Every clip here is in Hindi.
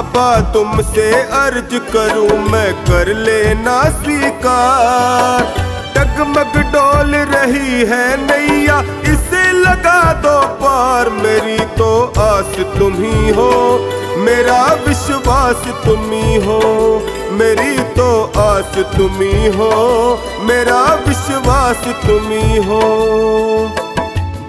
बाबा तुमसे अर्ज करूं मैं, कर लेना स्वीकार। डगमग डोल रही है नैया, इसे लगा दो पार। मेरी तो आस तुम ही हो, मेरा विश्वास तुम ही हो। मेरी तो आस तुम ही हो, मेरा विश्वास तुम ही हो।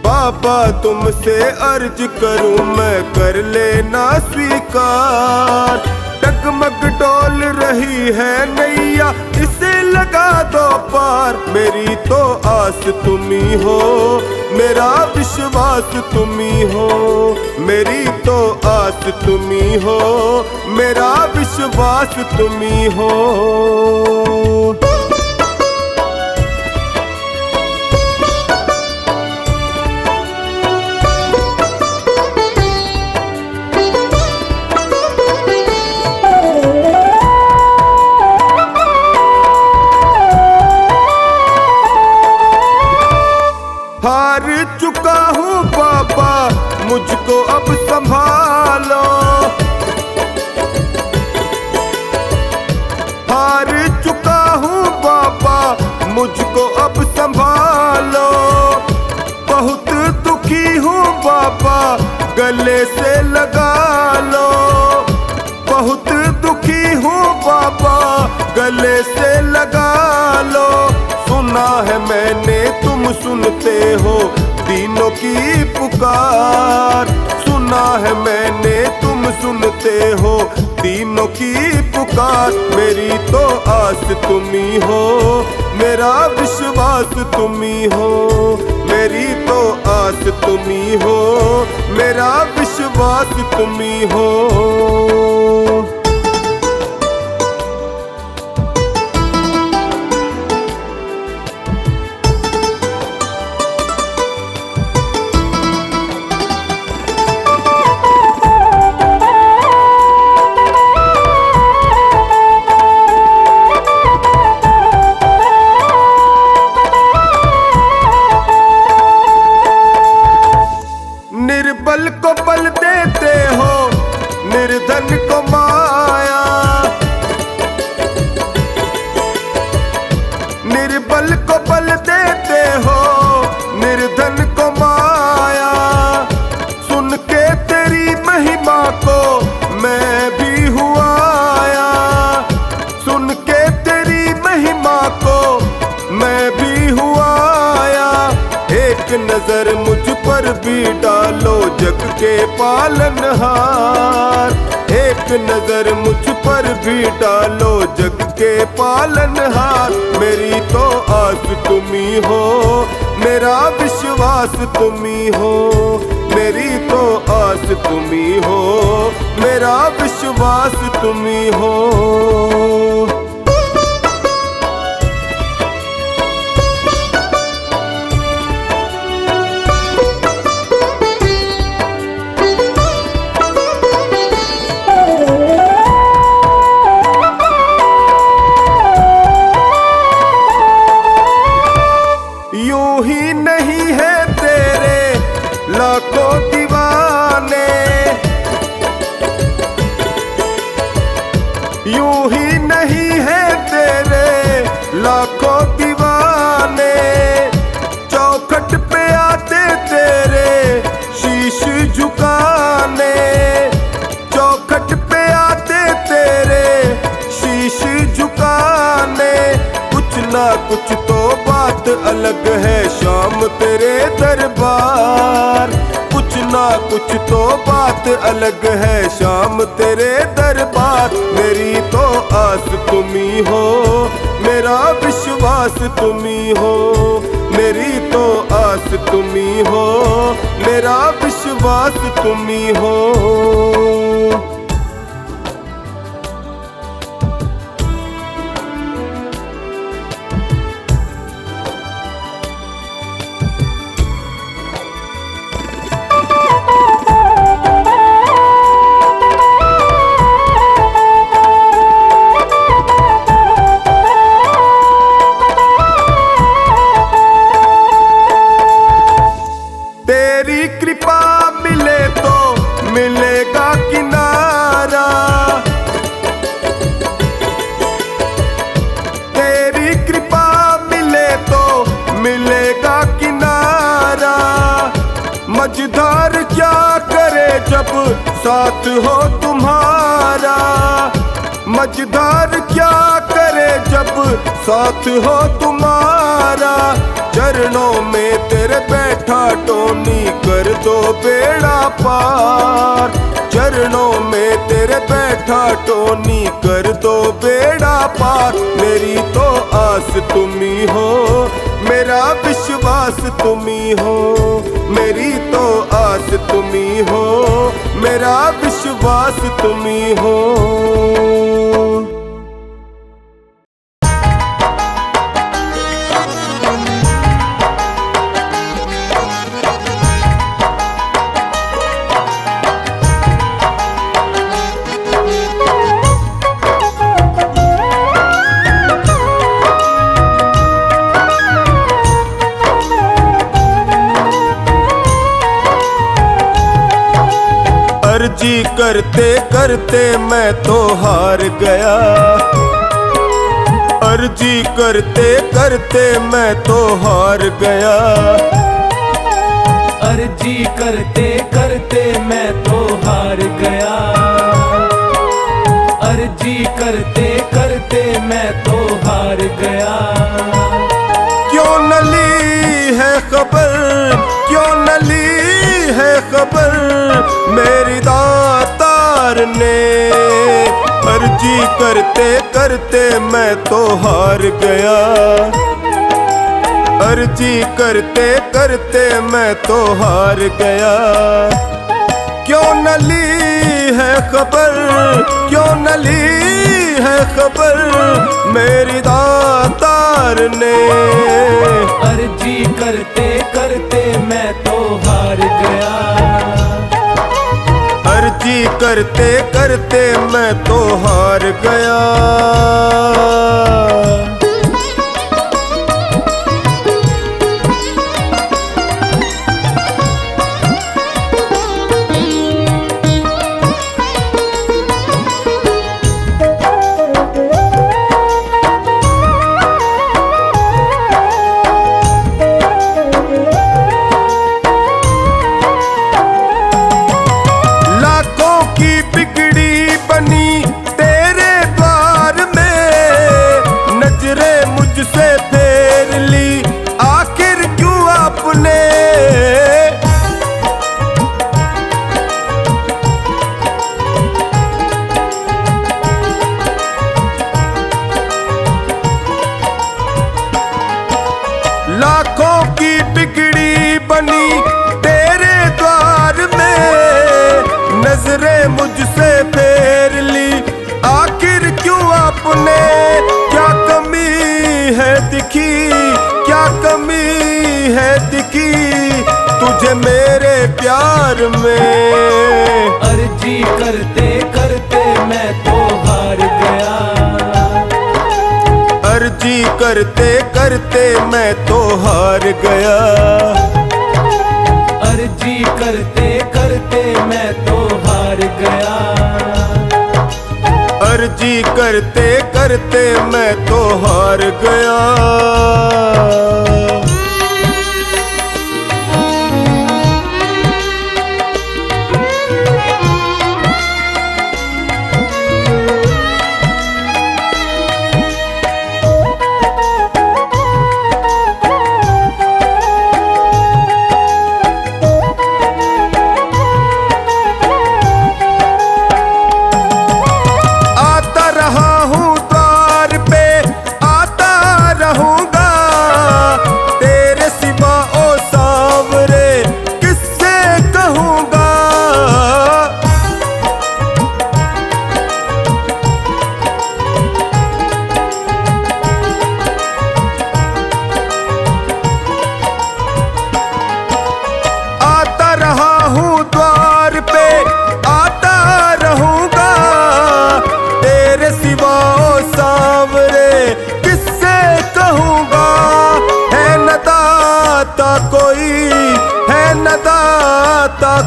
बाबा तुमसे अर्ज करूं मैं, कर लेना स्वीकार। डगमग डोल रही है नैया, इसे लगा दो पार। मेरी तो आस तुम ही हो, मेरा विश्वास तुम ही हो। मेरी तो आस तुम ही हो, मेरा विश्वास तुम ही हो। हार चुका हूँ बाबा, मुझको अब संभालो। हार चुका हूँ बाबा, मुझको अब संभालो। बहुत दुखी हूँ बाबा, गले से लगा लो। बहुत दुखी हूँ बाबा, गले से लगा लो। सुना है मैंने तुम सुनते हो दीनों की पुकार। सुना है मैंने तुम सुनते हो दीनों की पुकार। मेरी तो आस तुम ही हो, मेरा विश्वास तुम ही हो। मेरी तो आस तुम ही हो, मेरा विश्वास तुम ही हो। निर्बल को बल देते हो, निर्धन को माया। निर्बल को बल देते हो, निर्धन को माया। सुन के तेरी महिमा को मैं भी हुआ आया। सुन के तेरी महिमा को मैं भी हुआ आया। एक नजर मुझ पर भी डालो जग के पालनहार। एक नजर मुझ पर भी डालो जग के पालनहार। मेरी तो आस तुम ही हो, मेरा विश्वास तुम ही हो। मेरी तो आस तुम ही हो, मेरा विश्वास तुम ही हो। यूं ही नहीं है तेरे लाखों दीवाने। यूं ही नहीं है तेरे लाखों दीवाने। चौखट पे आते तेरे शीश झुकाने। चौखट पे आते तेरे शीश झुकाने। कुछ ना कुछ तो बात अलग है शाम तेरे दरबार। कुछ ना कुछ तो बात अलग है शाम तेरे दरबार। मेरी तो आस तुम ही हो, मेरा विश्वास तुम ही हो। मेरी तो आस तुम ही हो, मेरा विश्वास तुम ही हो। तेरी कृपा मिले तो मिलेगा किनारा। मझधार क्या करे जब साथ हो तुम्हारा, मझधार क्या करे जब साथ हो तुम्हारा। चरणों में तेरे बैठा टोनी कर दो बेड़ा पार, चरणों में तेरे बैठा टोनी कर दो बेड़ा पार। मेरी तो आस तुम्ही हो, मेरा विश्वास तुम्ही हो, मेरी तो आस तुम्ही हो, मेरा विश्वास तुम्ही हो। अर्जी करते करते मैं तो हार गया, अर्जी करते करते मैं तो हार गया, अर्जी करते करते मैं तो हार गया, अर्जी करते करते मैं तो हार गया। क्यों न ली है खबर, क्यों न ली है खबर मेरी दातार ने। अर्जी करते करते मैं तो हार गया, अर्जी करते करते मैं तो हार गया। क्यों न ली है खबर, क्यों न ली है खबर मेरी दातार ने। अर्जी करते करते मैं तो हार गया, अर्जी करते करते मैं तो हार गया। मुझसे फेर ली आखिर क्यों आपने, लाखों की बिगड़ी बनी तेरे द्वार में, नजरें मुझसे फेर ली आखिर क्यों आपने। क्या कमी है दिखी, क्या कमी है दिखी तुझे मेरे प्यार में। अर्जी करते करते मैं तो हार गया, अर्जी करते करते मैं तो हार गया, अर्जी करते करते मैं तो हार गया, अर्जी करते करते मैं तो हार गया।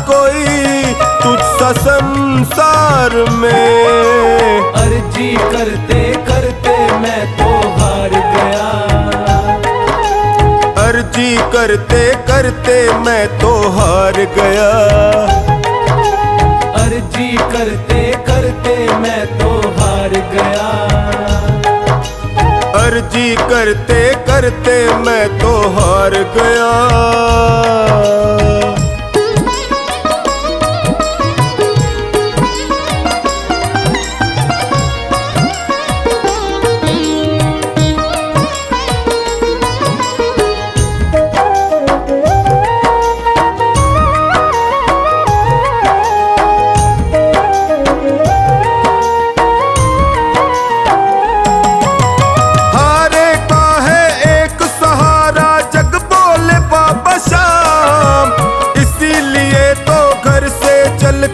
कोई तुझसा संसार में। अर्जी करते करते मैं तो हार गया, अर्जी करते करते मैं तो हार गया, अर्जी करते करते मैं तो हार गया, अर्जी करते करते मैं तो हार गया।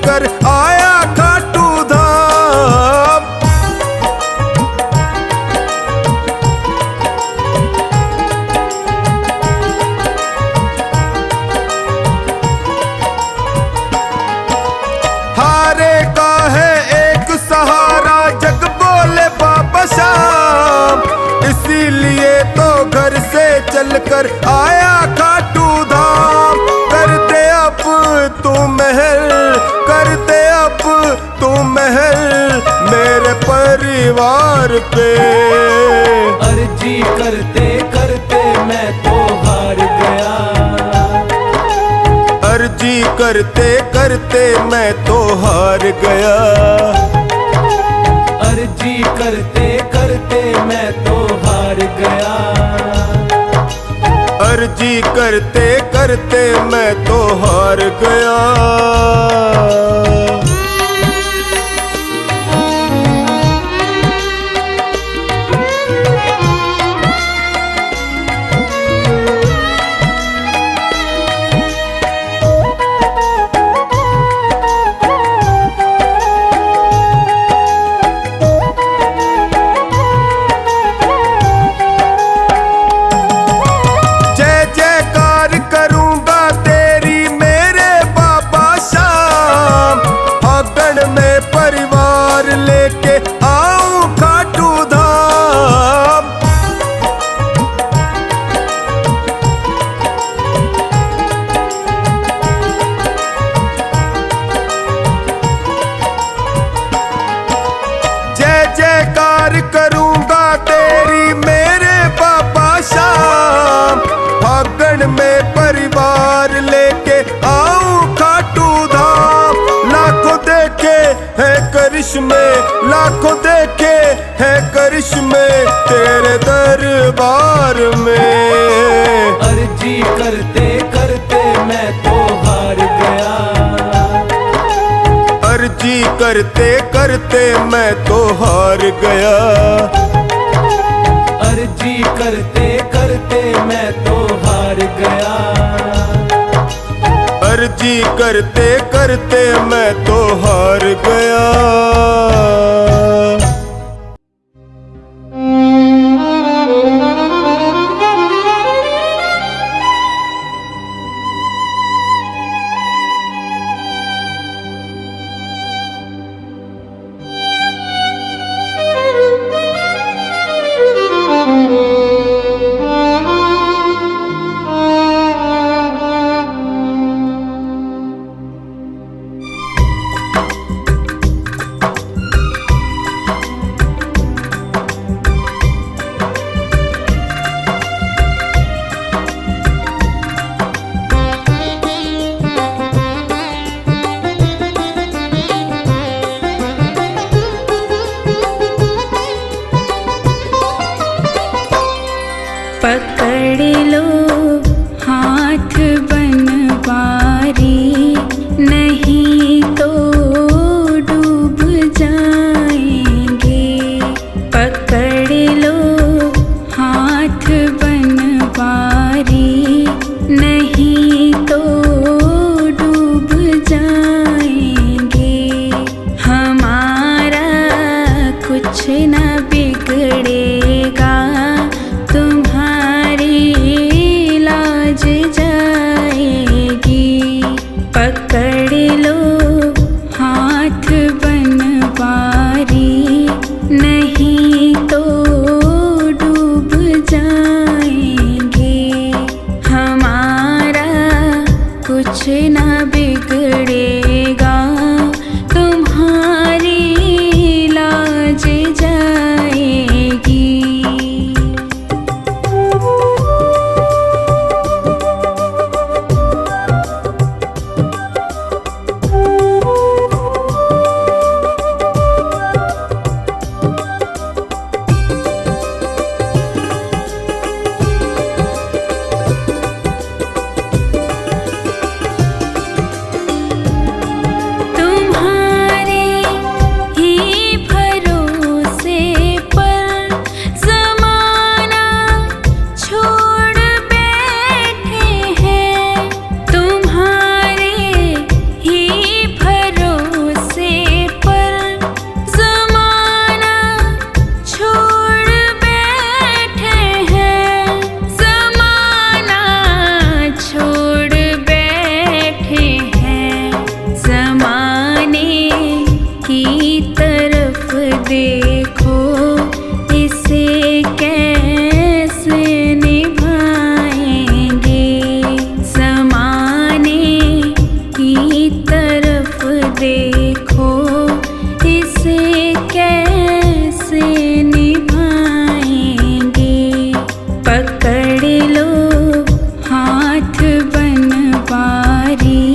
कर आया खाटू धाम, हारे का है एक सहारा जग बोले बाबा शाम, इसीलिए तो घर से चलकर आया खाटू धाम। कर दे अब तू महल, कर दे अब तू महल मेरे परिवार पे। अर्जी करते करते मैं तो हार गया, अर्जी करते करते मैं तो हार गया, अर्जी करते करते मैं तो हार गया, अर्जी करते करते मैं तो हार गया। जयकार करूंगा तेरी मेरे बाबा शाम, फागण में परिवार लेके आऊं खाटू धाम। लाखों देखे है करिश्मे, लाखों देखे है करिश्मे तेरे दरबार में। अर्जी करते करते मैं तो हार गया, अर्जी करते करते मैं तो हार गया, अर्जी करते करते मैं तो हार गया, अर्जी करते करते मैं तो हार गया। ज़माने की तरफ देखो, इसे कैसे निभाएंगे। ज़माने की तरफ देखो, इसे कैसे निभाएंगे। पकड़ लो हाथ बनवारी,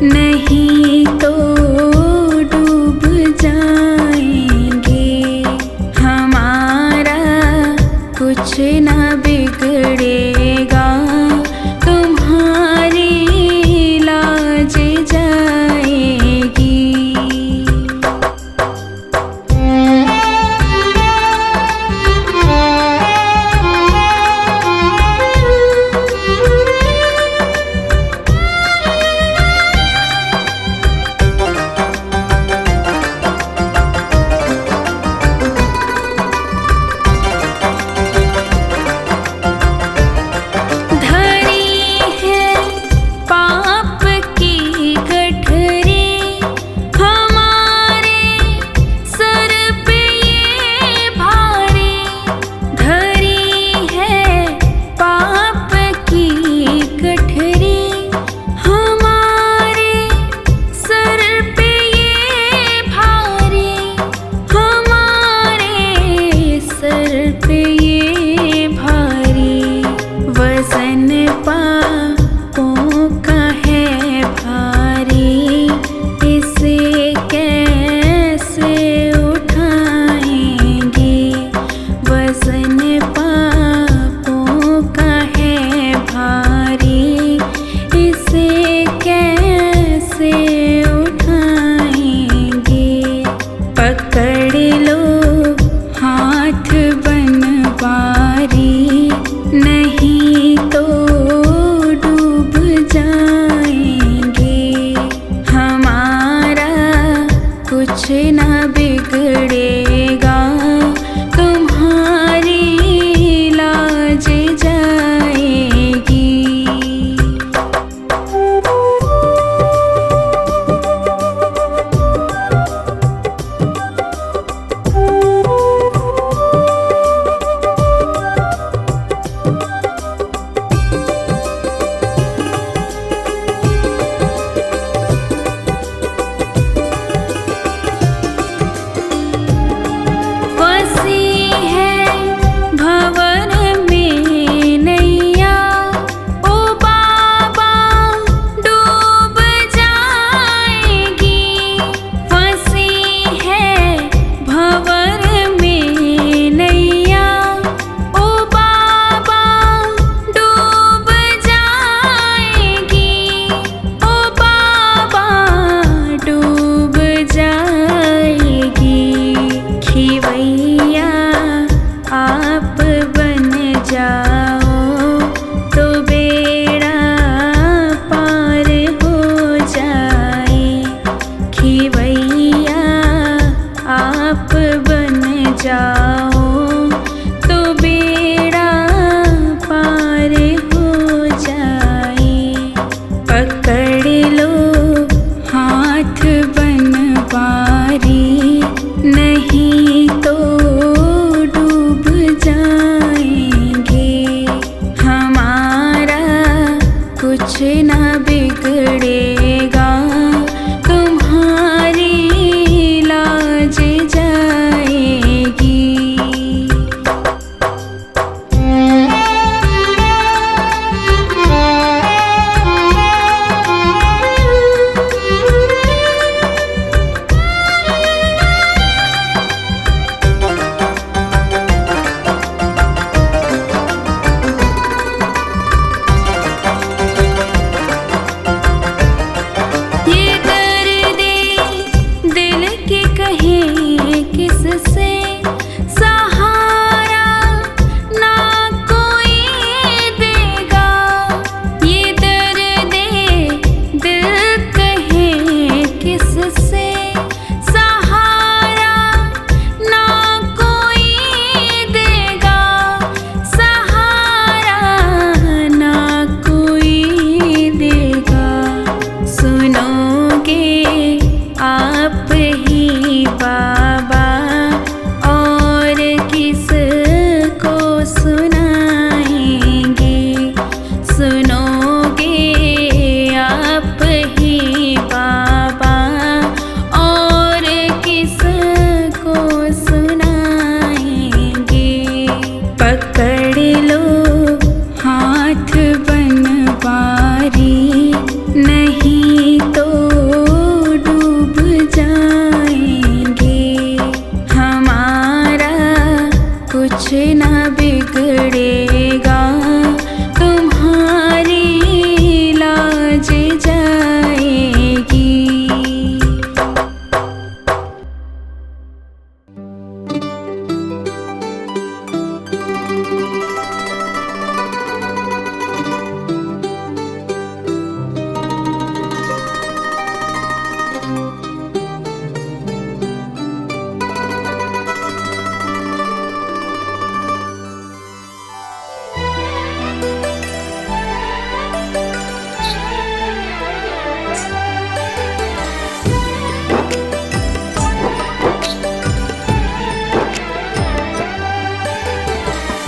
नहीं तो डूब जाएंगे। हमारा कुछ ना बिगड़ेगा, तुम्हारी लाज जाएगी।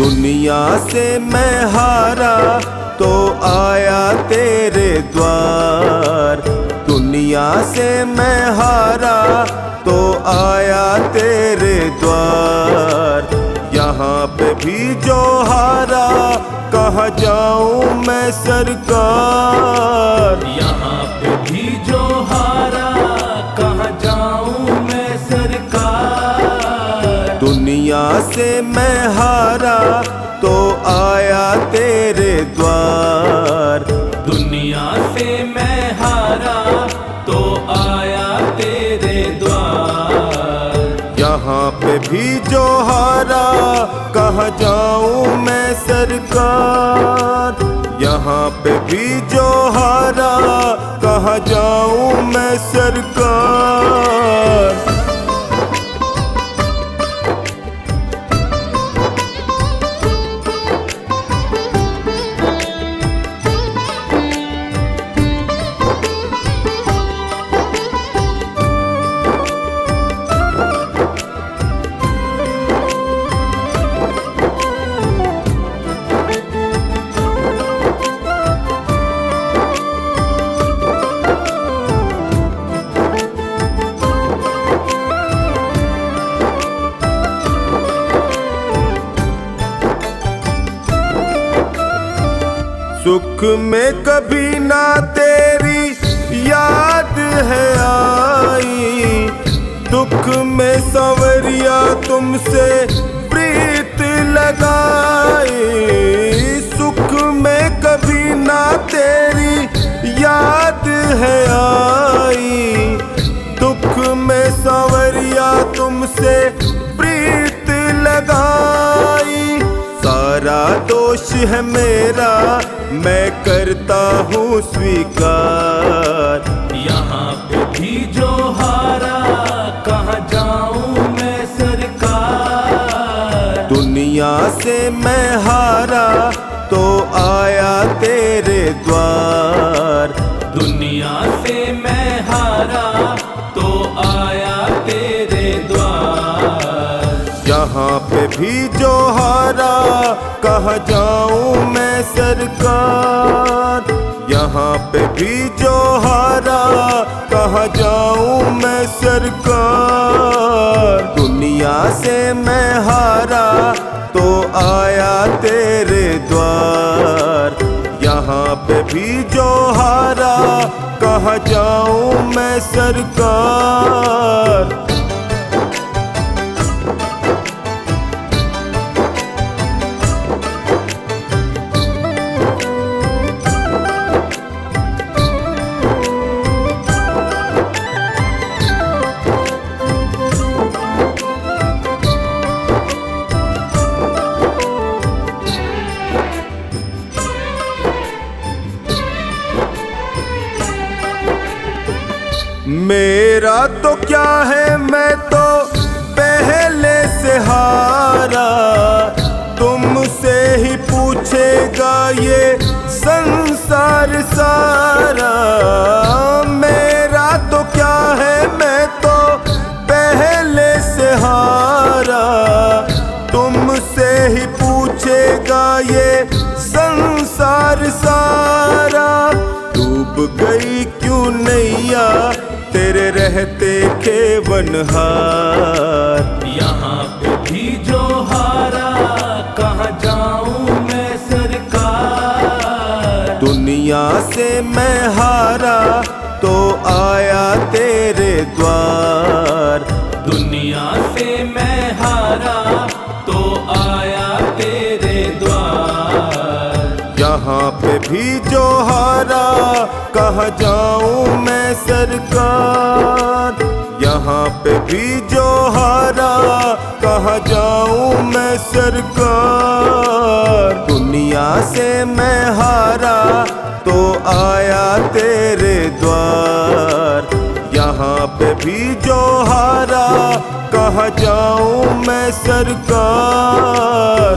दुनिया से मैं हारा तो आया तेरे द्वार। दुनिया से मैं हारा तो आया तेरे द्वार। यहाँ पे भी जो हारा कहाँ जाऊँ मैं सरकार। यहाँ पे भी जो हारा कहाँ जाऊँ मैं सरकार। दुनिया से मैं हारा तो आया तेरे द्वार। दुनिया से मैं हारा तो आया तेरे द्वार। यहाँ पे भी जो हारा कहाँ जाऊँ मैं सरकार। यहाँ पे भी जो हारा कहाँ जाऊँ मैं सरकार। सुख में कभी ना तेरी याद है आई। दुख में संवरिया तुमसे प्रीत लगाई। सुख में कभी ना तेरी याद है आई। दुख में संवरिया तुमसे प्रीत लगाई। सारा दोष है मेरा मैं करता हूँ स्वीकार। यहाँ पे भी जो हारा कहाँ जाऊँ मैं सरकार। दुनिया से मैं हारा तो आया तेरे द्वार। दुनिया से मैं हारा तो आया तेरे द्वार। यहाँ पे भी जो हारा कहाँ जाऊँ मैं सरकार। यहाँ पे भी जो हारा कहाँ जाऊँ मैं सरकार। दुनिया से मैं हारा तो आया तेरे द्वार। यहाँ पे भी जो हारा कहाँ जाऊँ मैं सरकार। मेरा तो क्या है मैं तो पहले से हारा। तुमसे ही पूछेगा ये संसार सारा। मेरा तो क्या है मैं तो पहले से हारा। तुमसे ही पूछेगा ये संसार सारा। डूब गई क्यों नैया तेरे रहते खेवनहार। यहाँ पे भी जो हारा कहाँ जाऊँ मैं सरकार। दुनिया से मैं हारा तो आया तेरे द्वार। दुनिया से मैं हारा तो आया तेरे द्वार। यहाँ पे भी जो हारा कहाँ जाऊँ मैं सरकार। यहाँ पे भी जो हारा कहाँ जाऊँ मैं सरकार। दुनिया से मैं हारा तो आया तेरे द्वार। यहाँ पे भी जो हारा कहाँ जाऊँ मैं सरकार।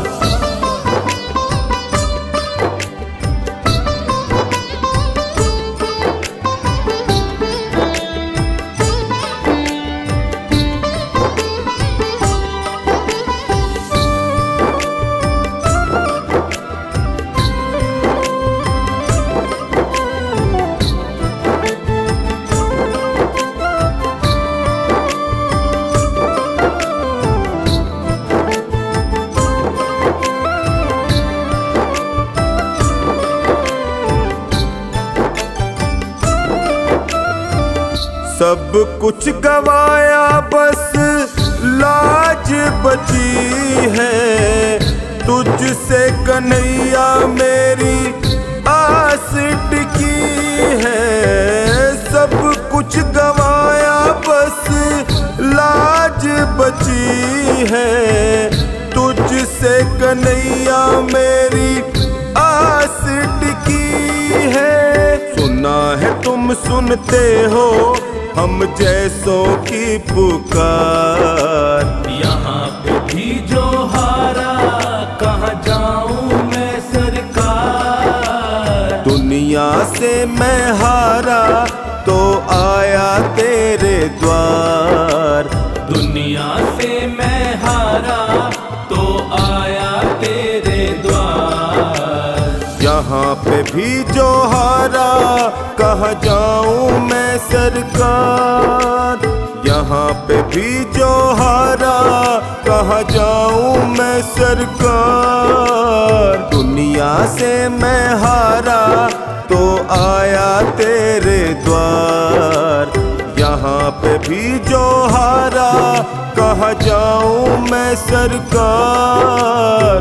सब कुछ गवाया बस लाज बची है, तुझसे कन्हैया मेरी आस टिकी है। सब कुछ गवाया बस लाज बची है, तुझसे कन्हैया मेरी आस टिकी है। सुना है तुम सुनते हो हम जैसों की पुकार, यहाँ पे भी जो हारा कहाँ जाऊं मैं सरकार। दुनिया से मैं हारा तो आया तेरे द्वार, दुनिया से मैं हारा तो आया तेरे द्वार। यहाँ पे भी जो हारा कहाँ जाऊं मैं सरकार, यहाँ पे भी जो हारा कहाँ जाऊं मैं सरकार। दुनिया से मैं हारा तो आया तेरे द्वार, यहाँ पे भी जो हारा कहाँ जाऊं मैं सरकार।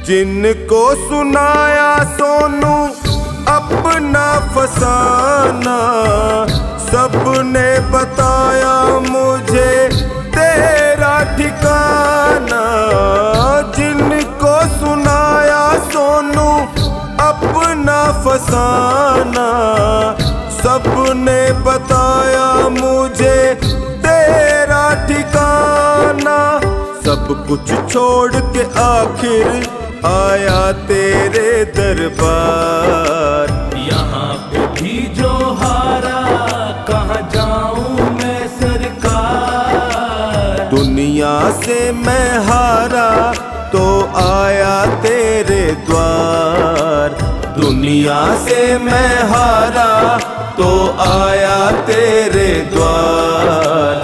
जिनको सुनाया सोनू अपना फसाना, सबने बताया मुझे तेरा ठिकाना। जिनको सुनाया सोनू अपना फसाना, सबने बताया मुझे तेरा ठिकाना। सब कुछ छोड़ के आखिर आया तेरे दरबार, यहाँ पे भी जो हारा कहाँ जाऊं मैं सरकार। दुनिया से मैं हारा तो आया तेरे द्वार, दुनिया से मैं हारा तो आया तेरे द्वार।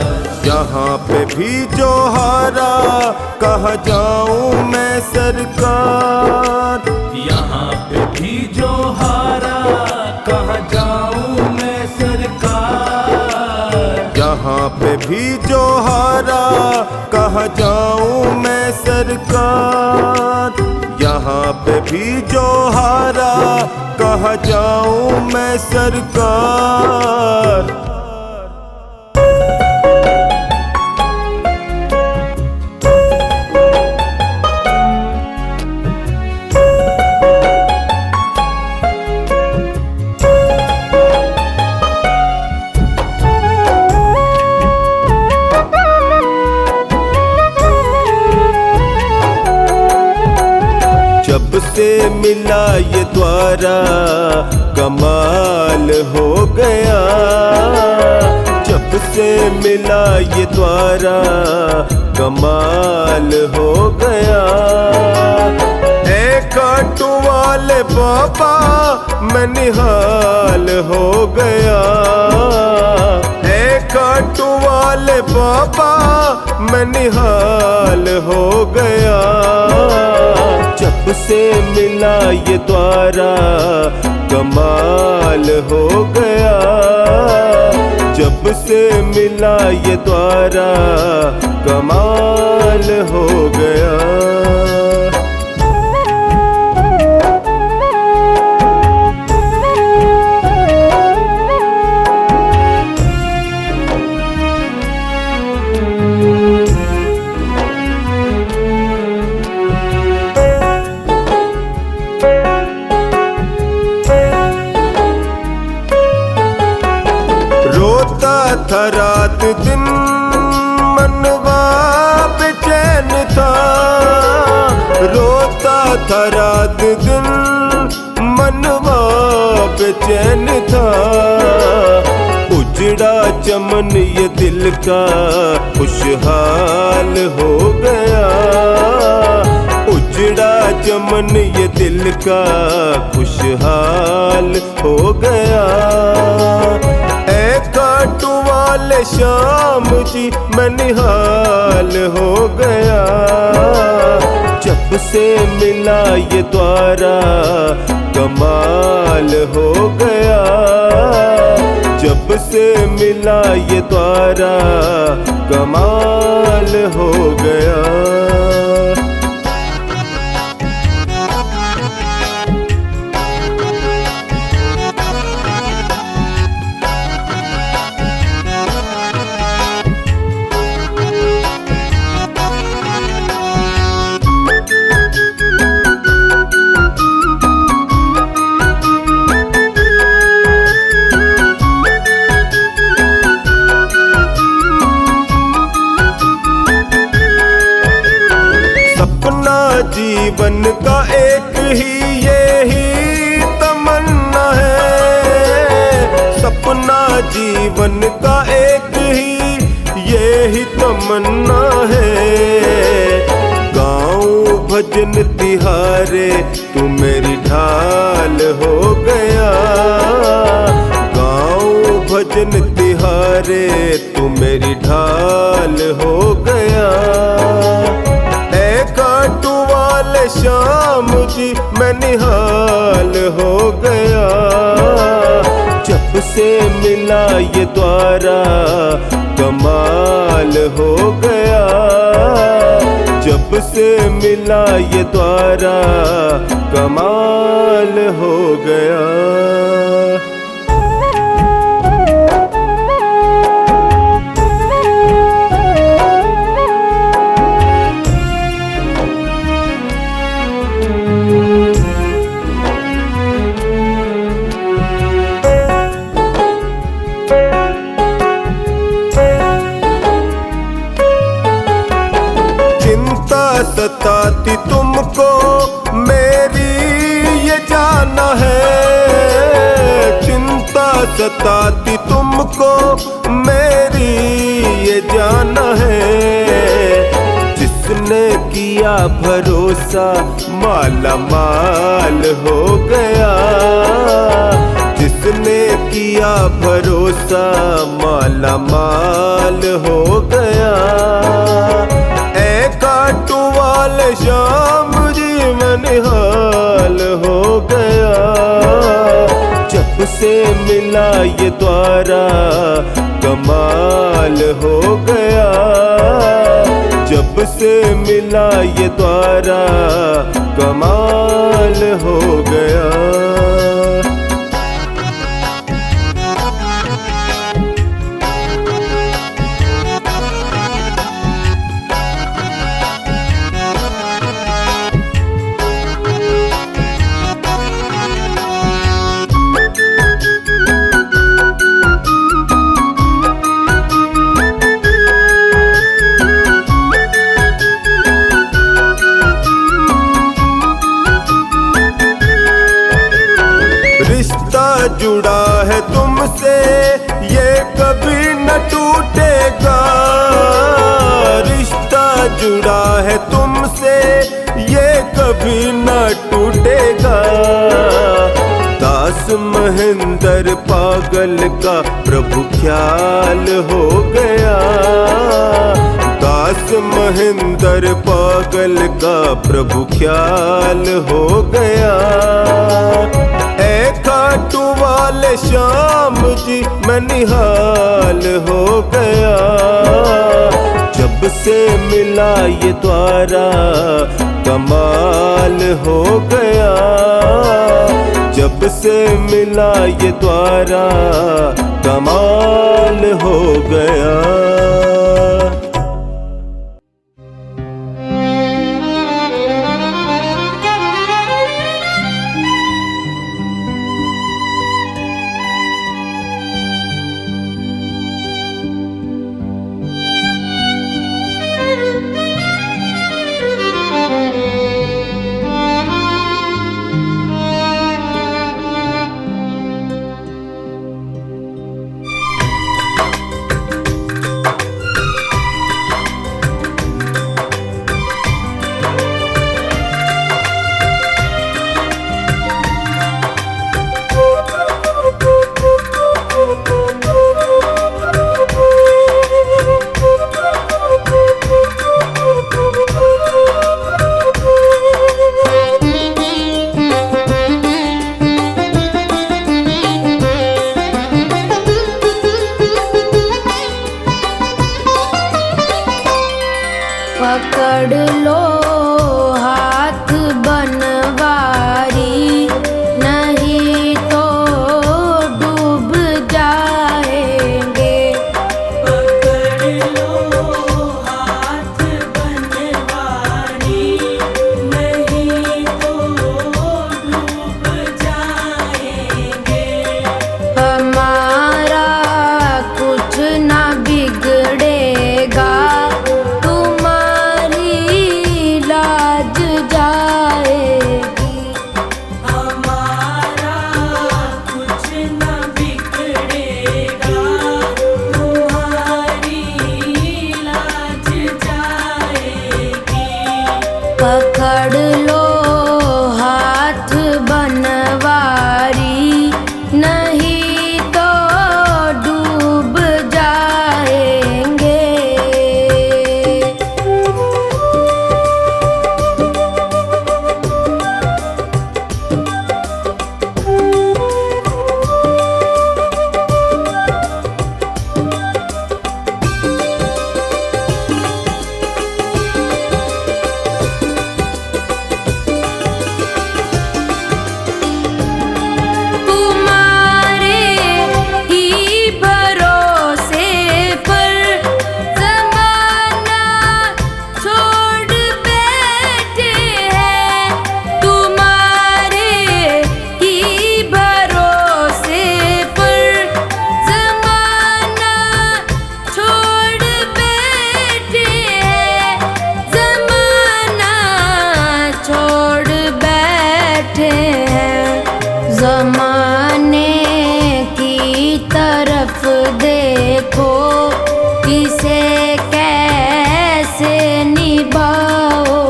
यहाँ पे भी जो हारा कहाँ जाऊं मैं सरकार, यहाँ पे भी जो हारा कहाँ जाऊं मैं सरकार। यहाँ पे भी जो हारा कहाँ जाऊं मैं सरकार। यहाँ पे भी जो हारा कहाँ जाऊं मैं सरकार। जब से मिला ये द्वारा कमाल हो गया, जब से मिला ये द्वारा कमाल हो गया। ए खाटू वाले बाबा मैं निहाल हो गया, ए खाटू वाले बाबा मैं निहाल हो गया। जब से मिला ये द्वारा कमाल हो गया, जब से मिला ये द्वारा कमाल हो गया। था रात दिन मनवा बेचैन था, रोता था रात दिन मनवा बेचैन था। उजड़ा चमन ये दिल का खुशहाल हो गया। उजड़ा चमन ये दिल का खुशहाल हो गया। ऐ काटू वाले श्याम जी मैं निहाल हो गया। जब से मिला ये द्वारा कमाल हो गया। जब से मिला ये द्वारा कमाल हो गया। जीवन का एक ही यही तमन्ना है। सपना जीवन का एक ही यही तमन्ना है। गाँव भजन तिहारे तू मेरी ढाल हो गया। गाँव भजन तिहारे तू मेरी ढाल हो गया। काटू वाले श्याम जी मैं निहाल हो गया। जब से मिला ये द्वारा कमाल हो गया। जब से मिला ये द्वारा कमाल हो गया। सताती तुमको मेरी ये जाना है। चिंता सताती तुमको मेरी ये जाना है। जिसने किया भरोसा माला माल हो गया। जिसने किया भरोसा माला माल हो गया। काटू वाले श्याम जी मैं निहाल हो गया। जब से मिला ये द्वारा कमाल हो गया। जब से मिला ये द्वारा कमाल हो गया। जुड़ा है तुमसे ये कभी न टूटेगा। रिश्ता जुड़ा है तुमसे ये कभी न टूटेगा। दास महेंद्र पागल का प्रभु ख्याल हो गया। दास महेंद्र पागल का प्रभु ख्याल हो गया। काटू वाले श्याम जी मैं निहाल हो गया। जब से मिला ये द्वारा कमाल हो गया। जब से मिला ये द्वारा कमाल हो गया। पकड़ लो हाथ बनवारी, नहीं तो डूब जाएंगे। पकड़ लो हाथ बनवारी, नहीं तो डूब जाएंगे। हमारा कुछ ना बिगड़ेगा, तुम्हारी लाज जाएगी। हमारा कुछ न बिगड़ेगा, तुम्हारी लाज जाएगी। पकड़ लो हाथ बनवारी, नहीं तो डूब जाएंगे। तुम्हारे ही भरोसे पर ज़माना छोड़ बैठे हैं। तुम्हारे ही भरोसे पर ज़माना छोड़ बैठे हैं। ज़माना छोड़ बैठे हैं। ज़माने की तरफ देखो, इसे कैसे निभाओगे।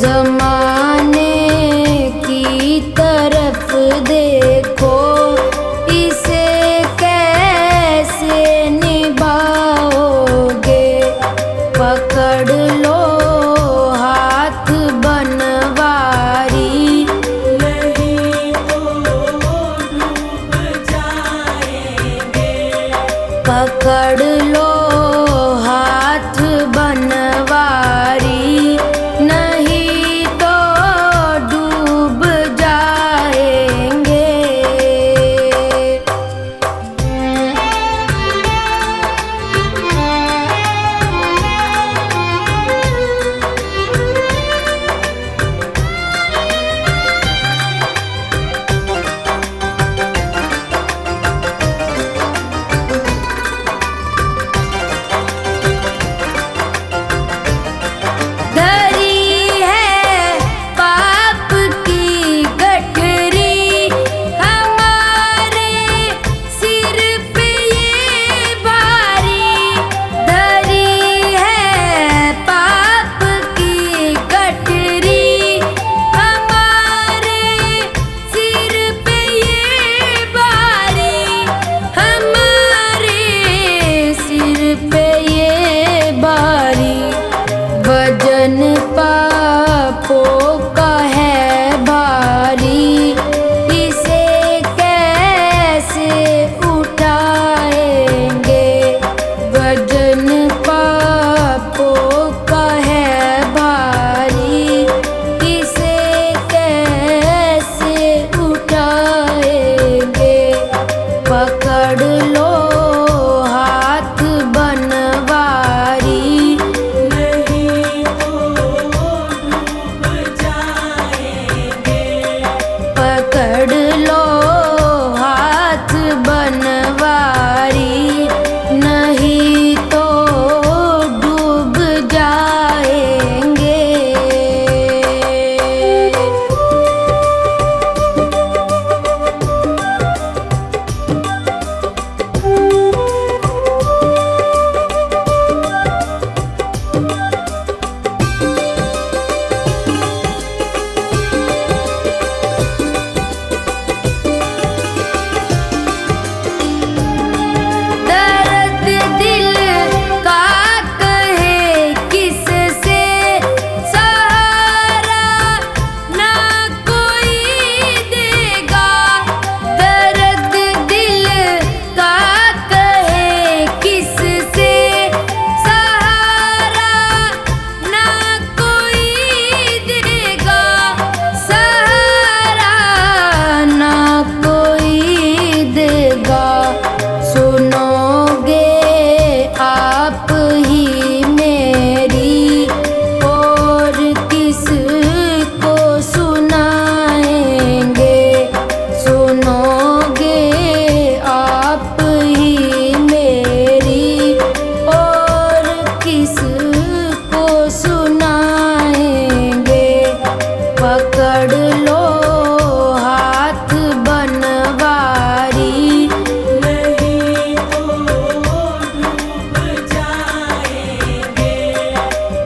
ज़माने की तरफ देखो, इसे कैसे निभाओगे। पकड़ लो हाथ बनवारी, नहीं तो डूब जाएंगे। पकड़ लो हाथ बनवारी, नहीं तो डूब जाएंगे।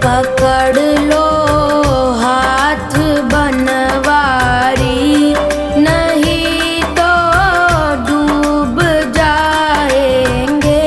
पकड़ लो हाथ बनवारी, नहीं तो डूब जाएंगे।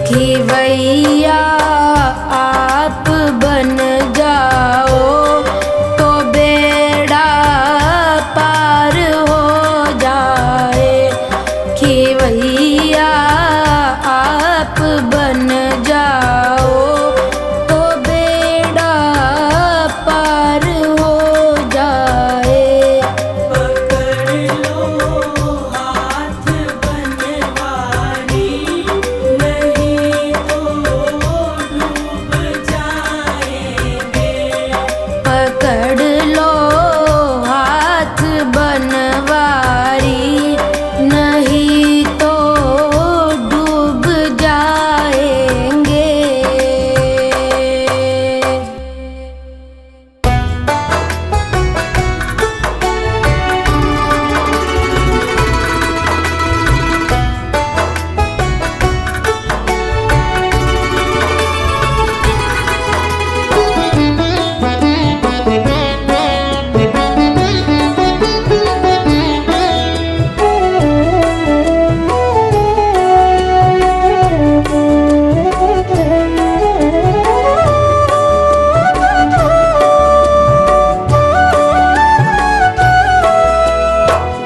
खेवैया आप बन जाओ तो बेड़ा पार हो जाए। खेवैया आप बन जाओ तो बेड़ा पार हो जाए। पकड़ लो हाथ बनवारी, नहीं पकड़ लो हाथ बनवारी, नहीं तो डूब जाएंगे।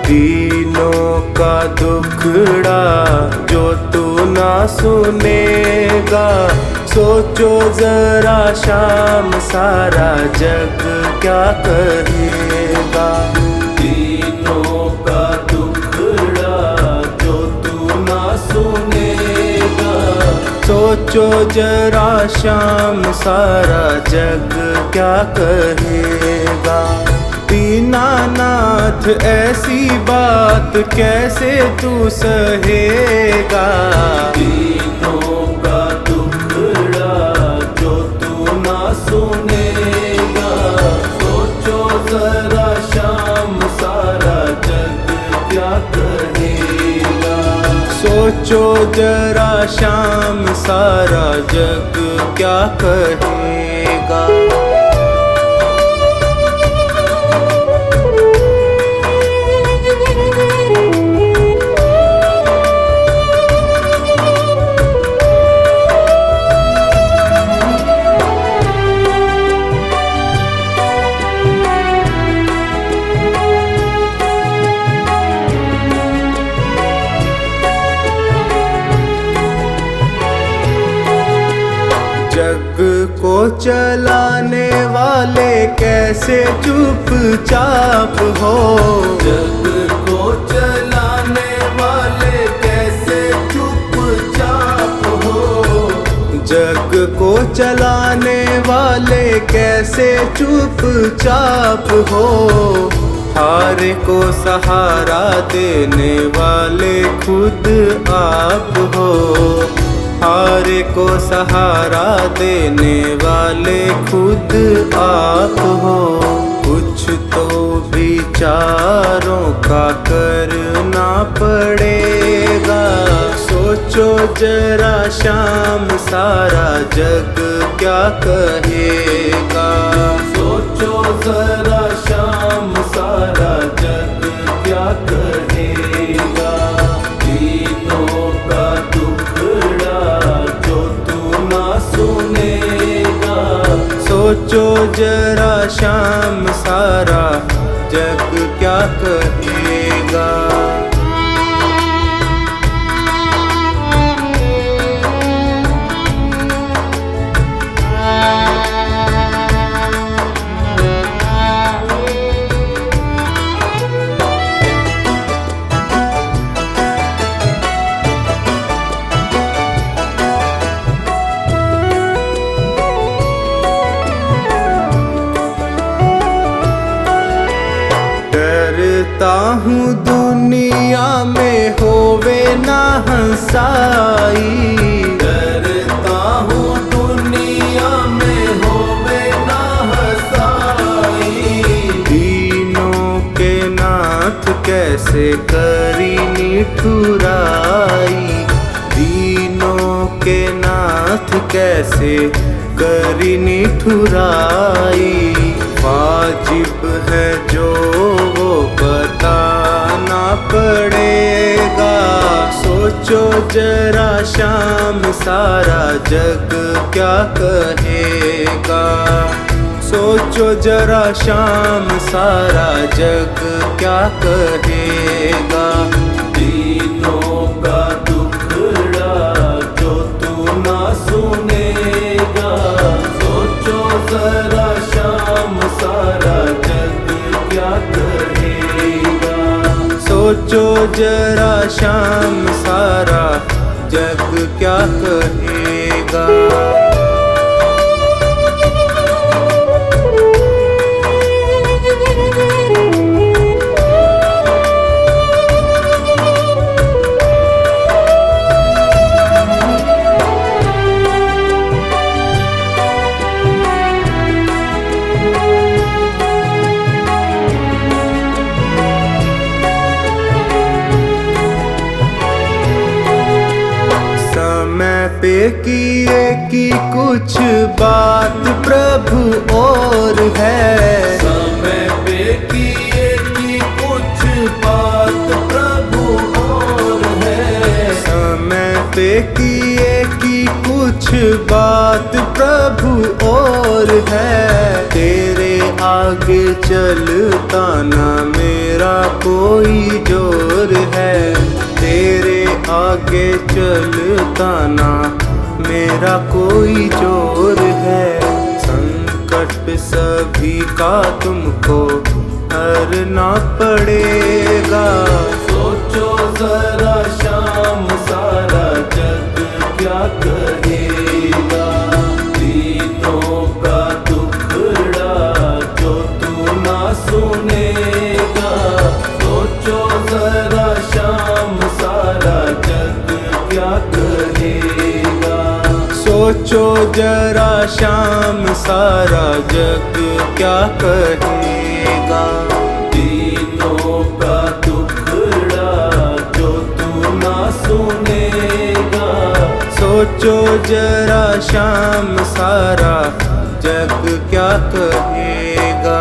दीनों का दुखड़ा जो तू ना सुनेगा, सोचो जरा शाम सारा जग क्या कहेगा। दीनों का दुखड़ा जो तू ना सुनेगा, सोचो जरा शाम सारा जग क्या कहेगा। दीनानाथ ऐसी बात कैसे तू सहेगा। दीनों का दुखड़ा जो तू ना सुनेगा, सोचो जरा शाम सारा जग क्या कहेगा। सोचो जरा शाम सारा जग क्या कहेगा। जग को चलाने वाले कैसे चुपचाप हो। जग को चलाने वाले कैसे चुपचाप हो। जग को चलाने वाले कैसे चुपचाप हो। हार को सहारा देने वाले खुद आप हो। हार को सहारा देने वाले खुद आप हो। कुछ तो विचारों का करना पड़ेगा। सोचो जरा शाम सारा जग क्या कहेगा। सोचो जरा शाम सारा जग क्या कहेगा। दीनों का दुखड़ा जो तू ना सुनेगा। सोचो जरा शाम सारा जग क्या कहेगा। साई। डरता हूँ दुनिया में होवे ना हसाई। दीनों के नाथ कैसे करी निठुराई। दीनों के नाथ कैसे करी निठुराई। वाजिब है जो वो बताना पड़ेगा। सोचो जरा शाम सारा जग क्या कहेगा। सोचो जरा शाम सारा जग क्या कहेगा। दीनों का दुखड़ा जो तू ना सुनेगा। सोचो जरा शाम सारा जग क्या कहेगा। सोचो जरा शाम सारा जग क्या कहेगा। पे किए की कुछ बात प्रभु और है। समय पे किए की कुछ बात प्रभु और है। समय पे किए की कुछ बात प्रभु और है। तेरे आगे चलता ना मेरा कोई जोर है। तेरे आगे चलता ना मेरा कोई जोर है। संकट सभी का तुमको हरना पड़ेगा। सोचो जरा शाम सारा जग क्या कहेगा। दीनों का दुखड़ा जो तू ना सुनेगा। सोचो जरा शाम सारा जग क्या कहेगा। सोचो जरा शाम सारा जग क्या कहेगा। दीनों का दुखड़ा जो तू ना सुनेगा। सोचो जरा शाम सारा जग क्या कहेगा।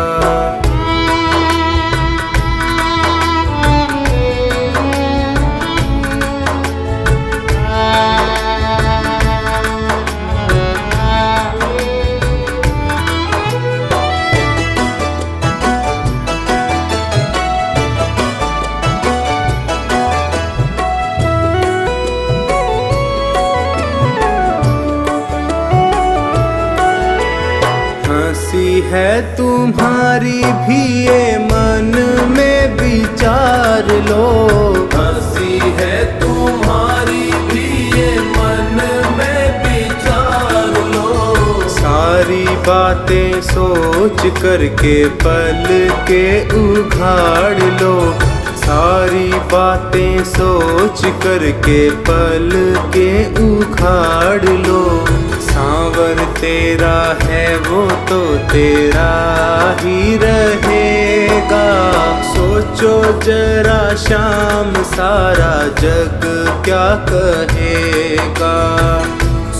है तुम्हारी भी ये मन में विचार लो। हंसी है तुम्हारी भी ये मन में विचार लो। सारी बातें सोच करके पल के उघाड़ लो। सारी बातें सोच करके पल के उघाड़ लो। सांवर तेरा है वो तो तेरा ही रहेगा। सोचो जरा शाम सारा जग क्या कहेगा।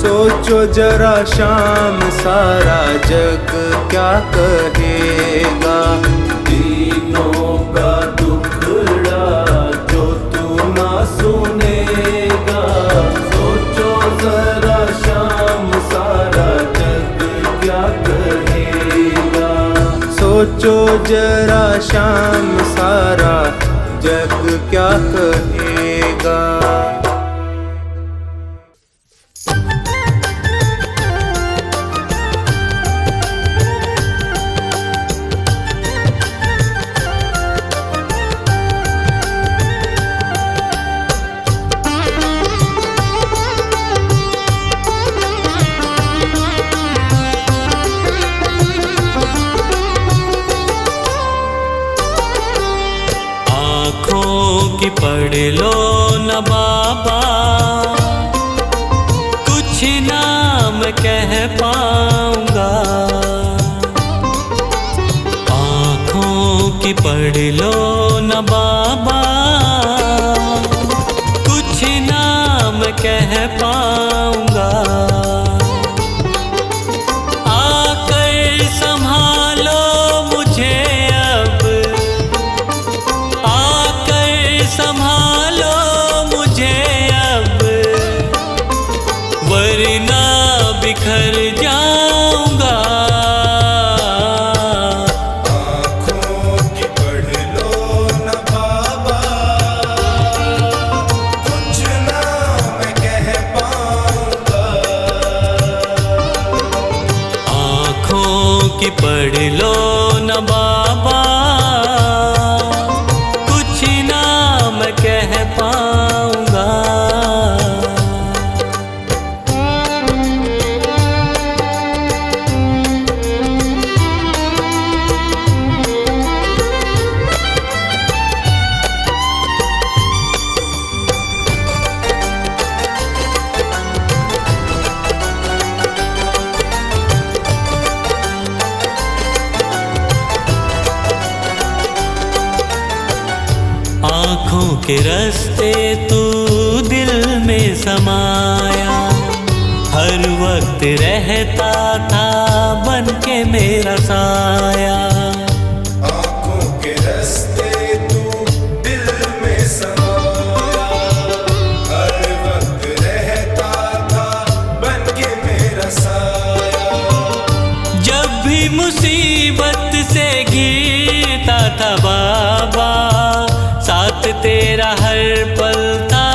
सोचो जरा शाम सारा जग क्या कहेगा। दीनों का दुखड़ा जो तू ना सुनेगा। सोचो जरा शाम सारा जग क्या कहेगा। सोचो जरा शाम सारा जग क्या कहेगा। कि पढ़ लो न बाबा पाऊंगा। आँखों की पढ़ लो न बाबा, कुछ ना मैं कह पाऊंगा। आकर संभालो मुझे अब, आकर संभालो मुझे अब, वरना बिखर जाऊंगा। आँखों की पढ़ लो न बाबा, कुछ ना मैं कह पाऊंगा। आँखों की पढ़ लो न बाबा, कुछ ना मैं कह पाऊंगा। आँखों के रास्ते तू दिल में समाया, हर वक्त रहता था बन के मेरा साया। आँखों के रास्ते तू दिल में समाया, हर वक्त रहता था बन के मेरा साया। जब भी मुसीबत से घिरता था बाबा, साथ तेरा हर पल था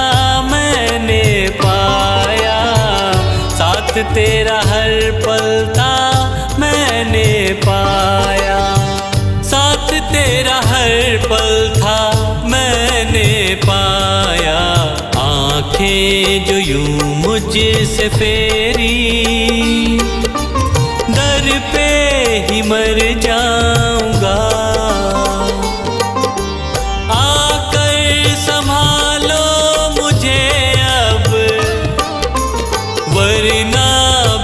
मैंने पाया। साथ तेरा हर पल था मैंने पाया। साथ तेरा हर पल था मैंने पाया। आँखें जो यूं मुझसे फेरी, दर पे ही मर जाऊंगा। आकर संभालो मुझे अब, वरना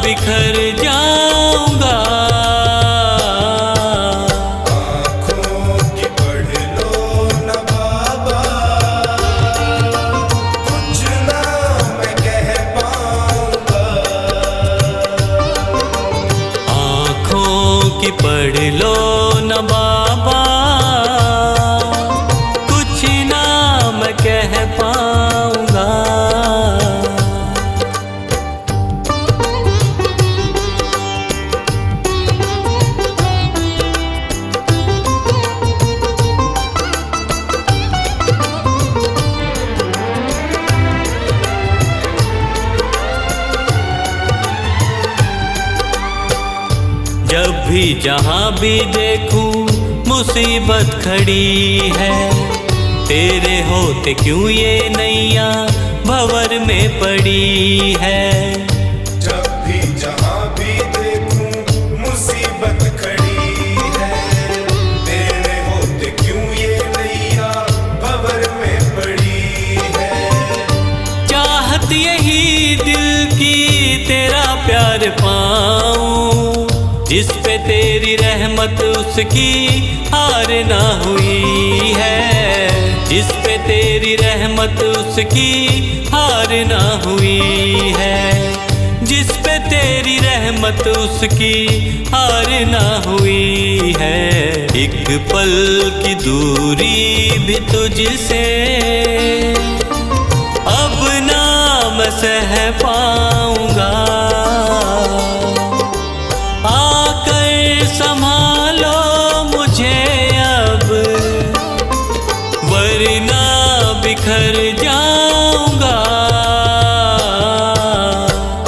बिखर जाऊंगा। आँखों की पढ़ लो न बाबा, कुछ ना मैं कह पाऊंगा। आँखों की पढ़ लो न बाबा, कुछ ना मैं कह पाऊंगा। जब भी जहाँ भी देखूं मुसीबत खड़ी है, तेरे होते क्यों ये नैया भंवर में पड़ी है। जब भी जहाँ भी देखूं मुसीबत खड़ी है, तेरे होते क्यों ये नैया भंवर में पड़ी है। चाहत यही दिल की तेरा प्यार पाऊं, जिस पे तेरी रहमत उसकी हार ना हुई है। जिस पे तेरी रहमत उसकी हार ना हुई है। जिस पे तेरी रहमत उसकी हार ना हुई है। एक पल की दूरी भी तुझसे अब ना मैं सह पाऊंगा। आकर संभालो मुझे अब, वरना बिखर जाऊंगा।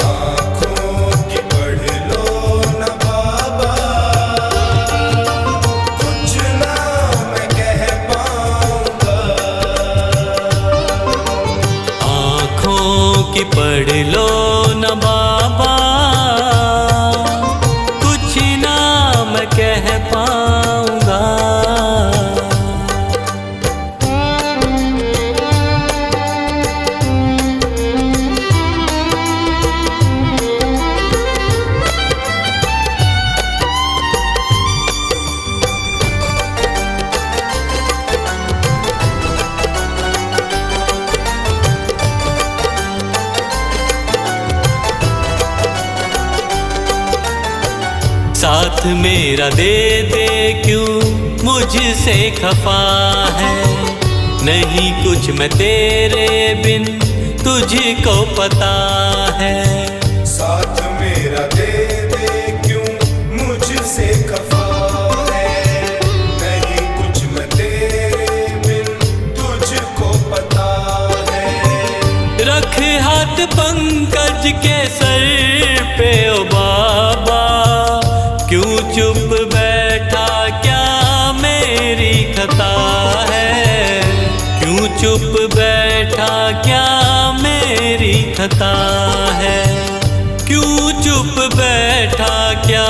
आँखों की पढ़ लो न बाबा, कुछ ना मैं कह पाऊंगा। आँखों की पढ़ लो न बाबा, कुछ ना मैं कह पाऊंगा। मेरा दे दे क्यों मुझसे खफा है, नहीं कुछ मैं तेरे बिन तुझको पता है। साथ मेरा दे दे क्यों मुझसे खफा है, नहीं कुछ मैं तेरे बिन तुझको पता है। रख हाथ पंकज के सर पे ओ बाबा, क्यों चुप बैठा क्या मेरी खता है, क्यों चुप बैठा क्या मेरी खता है, क्यों चुप बैठा क्या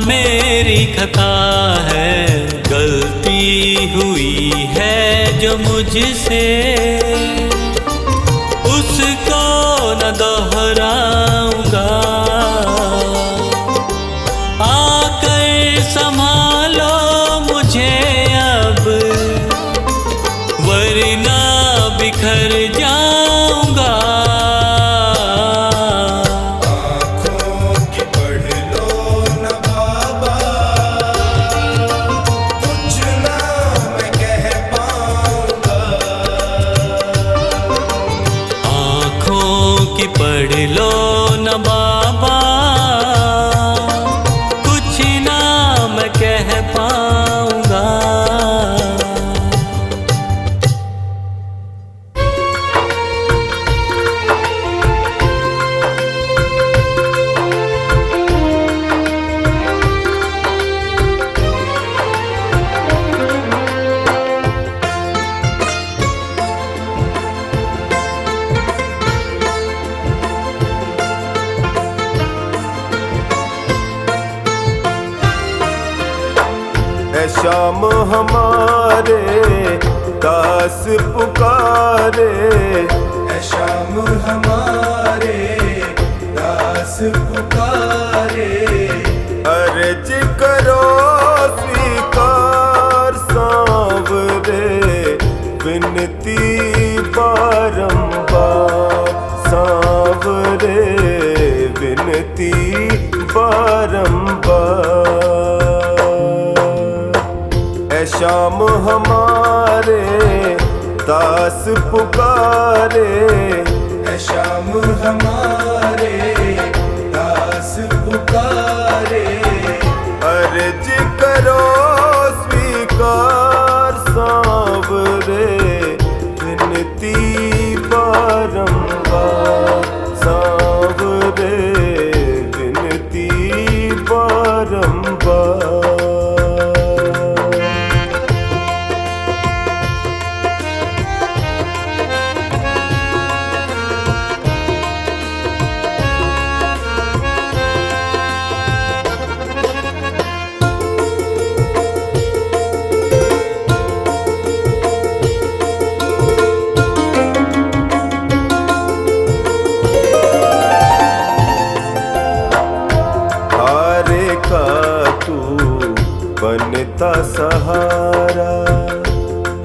मेरी खता है। गलती हुई है जो मुझसे उसको न दोहराऊंगा, आकर संभालो मुझे अब वरना बिखर जाऊंगा। आँखों की पढ़ लो न बाबा, कुछ ना मैं कह पाऊंगा। आँखों की पढ़ लो न बाबा, कुछ ना मैं कह पाऊंगा। ऐ शाम हमारे दास पुकारे, ऐ शाम हमारे दास पुकारे। अर्ज करो स्वीकार सांवरे, विनती बारंबार सांवरे, विनती बारंबार। ऐ शाम हमारे दास पुकारे, ऐ शाम हमारे दास पुकारे। अर्ज करो स्वीकार सांवरे, विनती बारंबार सांवरे, विनती बारंबार। बनता सहारा,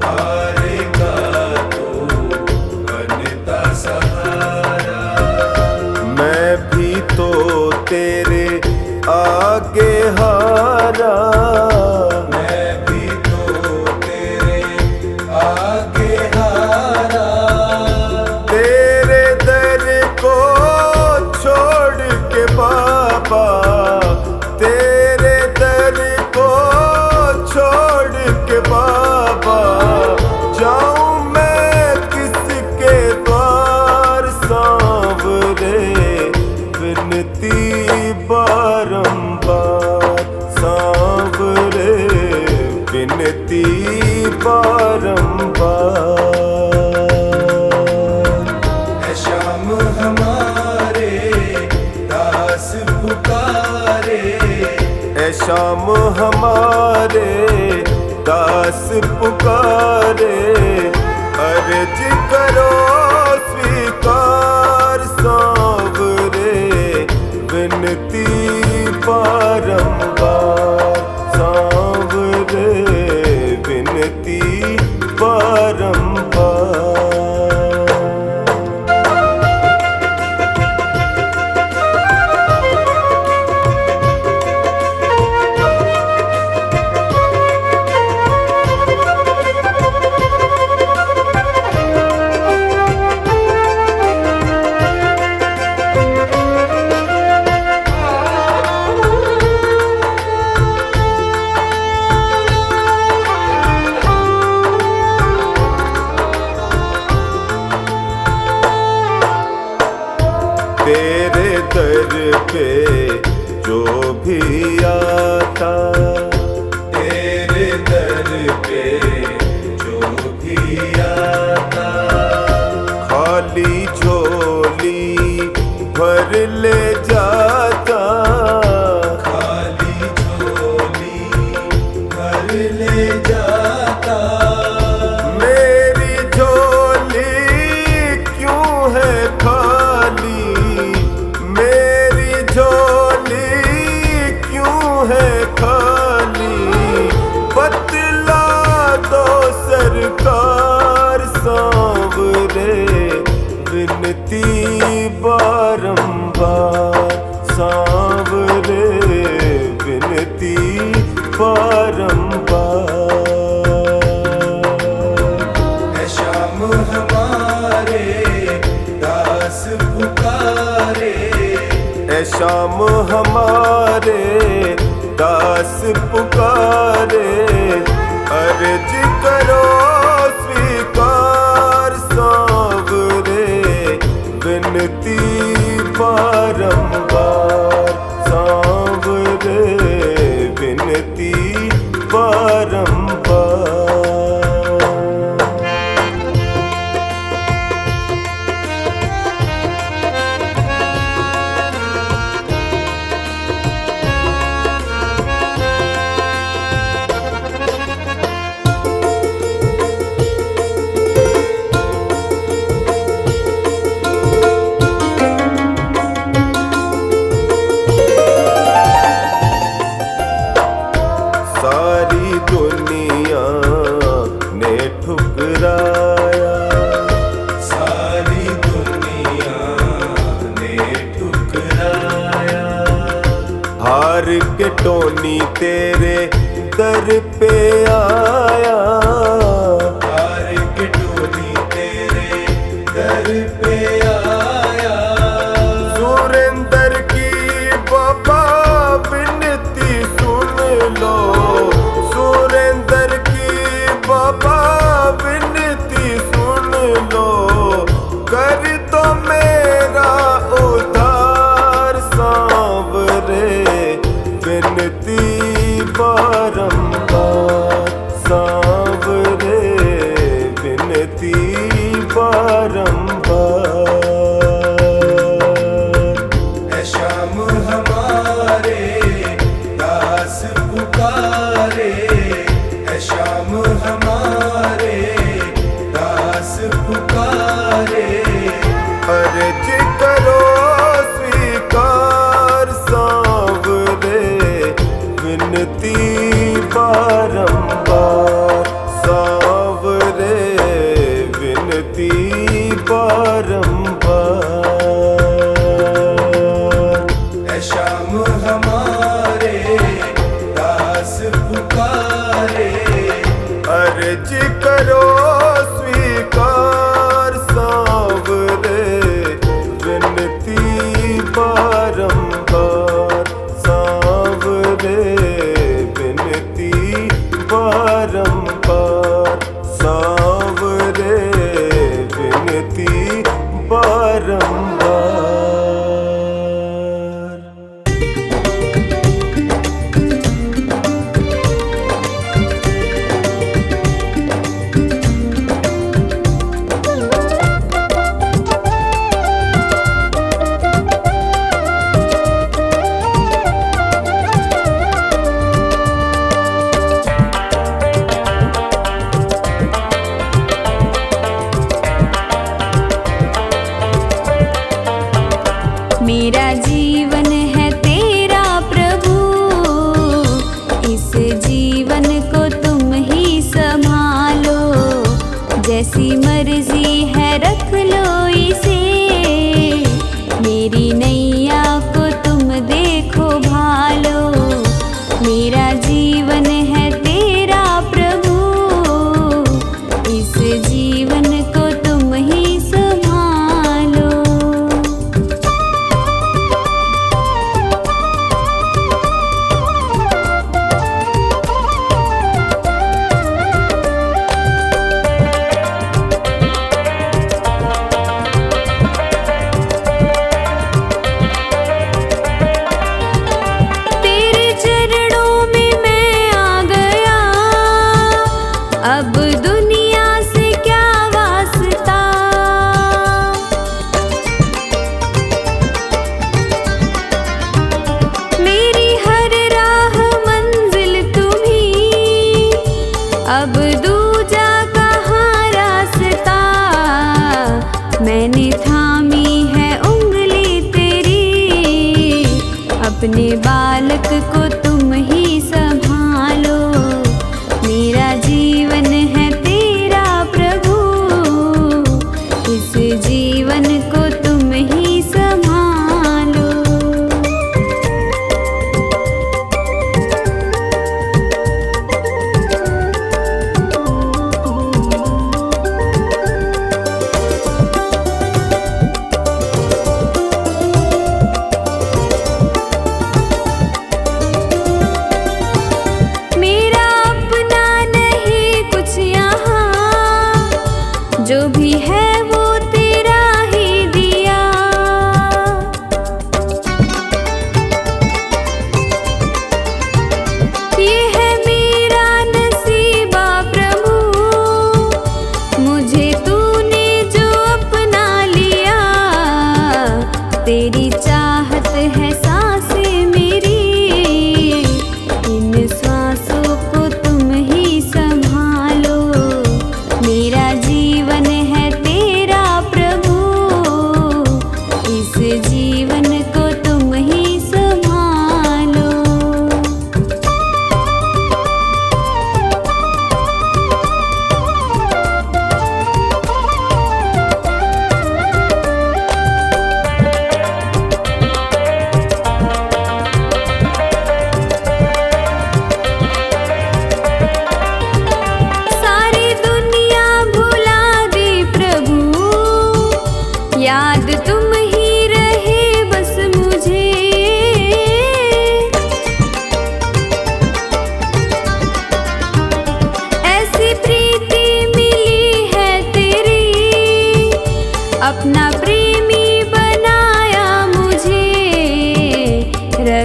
हारेगा तो बनता सहारा। मैं भी तो तेरे आगे हारा, मैं भी तो तेरे आगे हारा। तेरे दर को छोड़ के बाबा, तेरे दर को छोड़ के बाबा, जाऊं मैं किसके द्वार सांवरे, विनती बारंबार सांवरे, विनती बारंबार। ऐ शाम हमारे दास पुकारे, ऐ शाम हमारे दास पुकारे। अर्ज करो स्वीकार सांवरे, विनती बारंबार सांवरे, विनती बारंबार। तेरे दर पे जो भी आता, तेरे दर पे जो भी आता, खाली झोली भर ले जाता, खाली झोली भर ले जाता। मेरी झोली क्यों है खाली, मेरी झोली क्यों है खाली, बतला दो सरकार सांवरे, विनती बारंबार सांवरे, विनती बारंबार। है श्याम हमारे दास पुकारे, ऐ शाम हमारे दास पुकारे, अर्ज करो स्वीकार सांवरे, विनती बारंबार सांवरे, विनती बारंबार। सारी दुनिया ने ठुकराया, सारी दुनिया ने ठुकराया, हार के टोनी तेरे दर पे आया, हार के टोली तेरे दर पे आया, सुरेंद्र की बाबा विनती सुन लो, सुरेंद्र की बाबा विनती सुन लो, कर दो मेरा उद्धार सांवरे, विनती बारंबार सांवरे, विनती बारंबार। है श्याम हमारे दास पुकारे, है श्याम हमारे दास पुकारे, अर्ज करो स्वीकार सांवरे, विनती बारंबार सांवरे, विनती बारंबार। है श्याम हमारे दास पुकारे, अर्ज करो स्वीकार सांवरे, विनती बारंबार सांवरे, विनती बारंबार सांवरे, विनती बारंबार। मेरा जीवन है तेरा प्रभु, इस जीवन को तुम ही संभालो, जैसी मर्जी है रख लो इसे, मेरी नैया को तुम देखो भालो, मेरा जीवन है तेरा प्रभु, इस जीवन को तुम ही संभालो।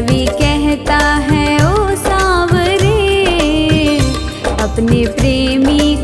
कवि कहता है ओ सांवरे, अपने प्रेमी